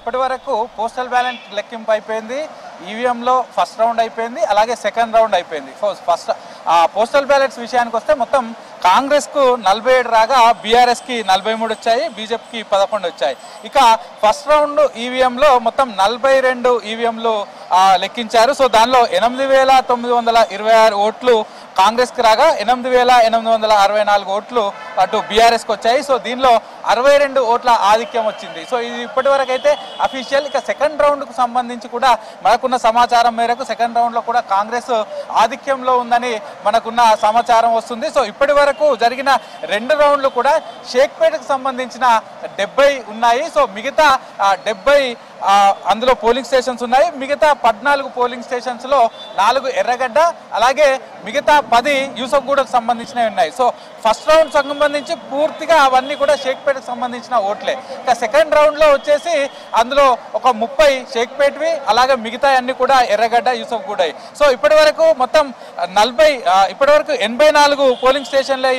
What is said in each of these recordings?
ఇప్పటి వరకు postal ballot లెక్కింపు అయిపోయింది. ఈవీఎంలో ఫస్ట్ రౌండ్ అయిపోయింది, అలాగే సెకండ్ రౌండ్ అయిపోయింది. ఫస్ట్ పోస్టల్ బ్యాలెట్స్ విషయానికి వస్తే మొత్తం కాంగ్రెస్కు 47 రాగా బీఆర్ఎస్కి 43 వచ్చాయి, బీజేపీకి 11 వచ్చాయి. ఇక ఫస్ట్ రౌండ్ ఈవీఎంలో మొత్తం 42 ఈవీఎంలు లెక్కించారు. సో దానిలో 8,926 ఓట్లు కాంగ్రెస్కి రాగా 8,864 ఓట్లు అటు బీఆర్ఎస్కి వచ్చాయి. సో దీనిలో 62 ఓట్ల ఆధిక్యం వచ్చింది. సో ఇది ఇప్పటి వరకు అయితే అఫీషియల్. ఇక సెకండ్ రౌండ్కు సంబంధించి కూడా మనకున్న సమాచారం మేరకు సెకండ్ రౌండ్లో కూడా కాంగ్రెస్ ఆధిక్యంలో ఉందని మనకున్న సమాచారం వస్తుంది. సో ఇప్పటి వరకు జరిగిన 2 రౌండ్లు కూడా షేక్పేటకు సంబంధించిన 70 ఉన్నాయి. సో మిగతా 70 అందులో పోలింగ్ స్టేషన్స్ ఉన్నాయి. మిగతా 14 పోలింగ్ స్టేషన్స్లో 4 ఎర్రగడ్డ, అలాగే మిగతా 10 యూసఫ్గూడకు సంబంధించినవి ఉన్నాయి. సో ఫస్ట్ రౌండ్ సంబంధించి పూర్తిగా అవన్నీ కూడా షేక్పేటకు సంబంధించిన ఓట్లే. ఇక సెకండ్ రౌండ్లో వచ్చేసి అందులో ఒక 30 షేక్పేట్వి, అలాగే మిగతా అన్ని కూడా ఎర్రగడ్డ, యూసఫ్గూడ. సో ఇప్పటి వరకు మొత్తం 40 ఇప్పటి వరకు 84 పోలింగ్ స్టేషన్ల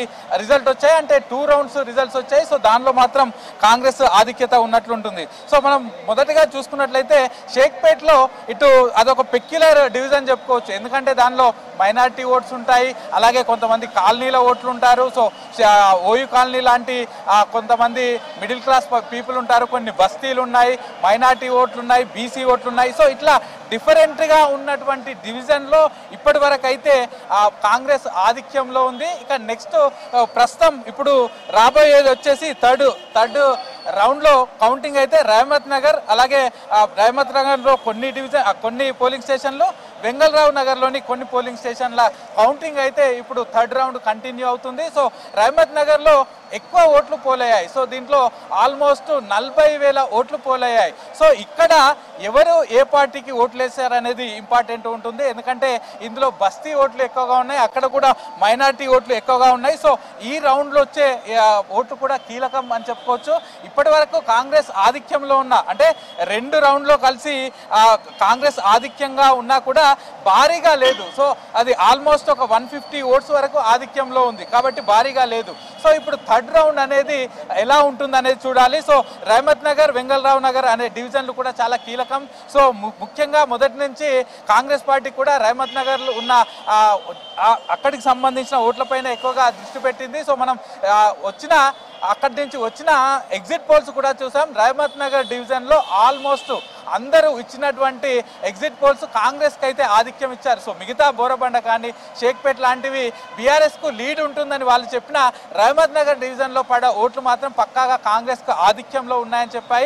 రిజల్ట్ వచ్చాయి. అంటే 2 రౌండ్స్ రిజల్ట్స్ వచ్చాయి. సో దానిలో మాత్రం కాంగ్రెస్ ఆధిక్యత ఉన్నట్లుంటుంది. సో మనం మొదటగా చూసుకున్నట్లయితే షేక్పేట్లో ఇటు అదొక పెక్యులర్ డివిజన్ చెప్పుకోవచ్చు. ఎందుకంటే దానిలో మైనారిటీ ఓట్స్ ఉంటాయి, అలాగే కొంతమంది కాలనీల ఓట్లు ఉంటారు. సో ఓయూ కాలనీ లాంటి కొంతమంది మిడిల్ క్లాస్ పీపుల్ ఉంటారు, కొన్ని బస్తీలు ఉన్నాయి, మైనారిటీ ఓట్లు ఉన్నాయి, బీసీ ఓట్లు ఉన్నాయి. సో ఇట్లా డిఫరెంట్గా ఉన్నటువంటి డివిజన్లో ఇప్పటి వరకు అయితే కాంగ్రెస్ ఆధిక్యంలో ఉంది. ఇక నెక్స్ట్ ప్రస్తుతం ఇప్పుడు రాబోయేది వచ్చేసి థర్డ్ రౌండ్లో కౌంటింగ్ అయితే రహమత్ నగర్, అలాగే రహమత్ నగర్లో కొన్ని పోలింగ్ స్టేషన్లు, వెంగళరావు నగర్లోని కొన్ని పోలింగ్ స్టేషన్ల కౌంటింగ్ అయితే ఇప్పుడు థర్డ్ రౌండ్ కంటిన్యూ అవుతుంది. సో రహమత్ నగర్లో ఎక్కువ ఓట్లు పోలయ్యాయి. సో దీంట్లో ఆల్మోస్ట్ 40,000 ఓట్లు పోలయ్యాయి. సో ఇక్కడ ఎవరు ఏ పార్టీకి ఓట్లు వేశారనేది ఇంపార్టెంట్ ఉంటుంది. ఎందుకంటే ఇందులో బస్తీ ఓట్లు ఎక్కువగా ఉన్నాయి, అక్కడ కూడా మైనారిటీ ఓట్లు ఎక్కువగా ఉన్నాయి. సో ఈ రౌండ్లో వచ్చే ఓట్లు కూడా కీలకం అని చెప్పుకోవచ్చు. ఇప్పటి వరకు కాంగ్రెస్ ఆధిక్యంలో ఉన్న, అంటే 2 రౌండ్లో కలిసి కాంగ్రెస్ ఆధిక్యంగా ఉన్నా కూడా భారీగా లేదు. సో అది ఆల్మోస్ట్ ఒక 150 ఓట్స్ వరకు ఆధిక్యంలో ఉంది, కాబట్టి భారీగా లేదు. సో ఇప్పుడు థర్డ్ రౌండ్ అనేది ఎలా ఉంటుంది అనేది చూడాలి. సో రహమత్ నగర్, వెంగళరావు నగర్ అనే డివిజన్లు కూడా చాలా కీలకం. సో ముఖ్యంగా మొదటి నుంచి కాంగ్రెస్ పార్టీ కూడా రహమత్ నగర్లో ఉన్న అక్కడికి సంబంధించిన ఓట్లపైన ఎక్కువగా దృష్టి పెట్టింది. సో మనం అక్కడి నుంచి వచ్చిన ఎగ్జిట్ పోల్స్ కూడా చూసాం. రహమత్ నగర్ డివిజన్లో ఆల్మోస్ట్ అందరూ ఇచ్చినటువంటి ఎగ్జిట్ పోల్స్ కాంగ్రెస్కి అయితే ఆధిక్యం ఇచ్చారు. సో మిగతా బోరబండ కానీ షేక్పేట్ లాంటివి బీఆర్ఎస్కు లీడ్ ఉంటుందని వాళ్ళు చెప్పిన రహమత్ నగర్ డివిజన్లో పడ్డ ఓట్లు మాత్రం పక్కాగా కాంగ్రెస్కు ఆధిక్యంలో ఉన్నాయని చెప్పాయి.